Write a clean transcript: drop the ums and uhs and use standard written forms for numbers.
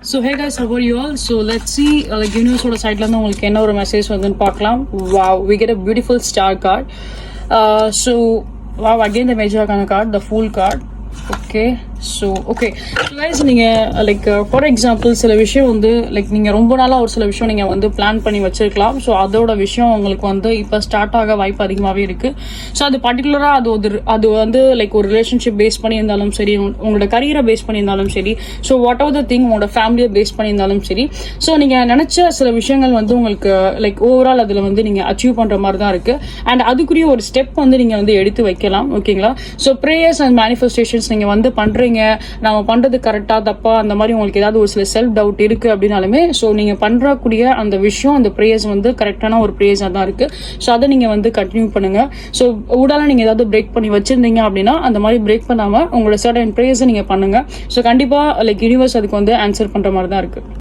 So hey guys, how are you all? So let's see like universe ஓட சைட்ல இருந்து உங்களுக்கு என்ன ஒரு மெசேஜ் வந்துன்னு பார்க்கலாம். Wow, we get a beautiful star card. So wow, again the major arcana card, the fool card. Okay, so guys, நீங்கள் like for example சில விஷயம் வந்து லைக் நீங்கள் ரொம்ப நாளாக ஒரு சில விஷயம் நீங்கள் வந்து பிளான் பண்ணி வச்சிருக்கலாம். ஸோ அதோட விஷயம் உங்களுக்கு வந்து இப்போ ஸ்டார்ட் ஆக வாய்ப்பு அதிகமாகவே இருக்குது. ஸோ அது பர்டிகுலராக அது வந்து லைக் ஒரு ரிலேஷன்ஷிப் பேஸ் பண்ணியிருந்தாலும் சரி, உங்களோட கரியரை பேஸ் பண்ணியிருந்தாலும் சரி, so what ever the thing உங்களோட ஃபேமிலியை பேஸ் பண்ணியிருந்தாலும் சரி, ஸோ நீங்கள் நினச்ச சில விஷயங்கள் வந்து உங்களுக்கு லைக் ஓவரால் அதில் வந்து நீங்கள் அச்சீவ் பண்ணுற மாதிரி தான் இருக்குது. அண்ட் அதுக்குரிய ஒரு ஸ்டெப் வந்து நீங்கள் வந்து எடுத்து வைக்கலாம். ஓகேங்களா? ஸோ ப்ரேயர்ஸ் அண்ட் மேனிஃபெஸ்டேஷன்ஸ் நீங்கள் வந்து பண்ணுறீங்க, நம்ம பண்ணுறது கரெக்டாக தப்பா அந்த மாதிரி உங்களுக்கு ஏதாவது ஒரு சில செல்ஃப் டவுட் இருக்குது அப்படின்னாலுமே, ஸோ நீங்கள் பண்ணுறக்கூடிய அந்த விஷயம், அந்த ப்ரேயர்ஸ் வந்து கரெக்டான ஒரு ப்ரேயர்ஸாக தான் இருக்குது. ஸோ அதை நீங்கள் வந்து கண்டினியூ பண்ணுங்கள். ஸோ உடால நீங்கள் ஏதாவது பிரேக் பண்ணி வச்சுருந்தீங்க அப்படின்னா அந்த மாதிரி பிரேக் பண்ணாமல் உங்களோட சர்டன் ப்ரேயர்ஸை நீங்கள் பண்ணுங்கள். ஸோ கண்டிப்பாக லைக் யூனிவர்ஸ் அதுக்கு வந்து ஆன்சர் பண்ணுற மாதிரி தான் இருக்குது.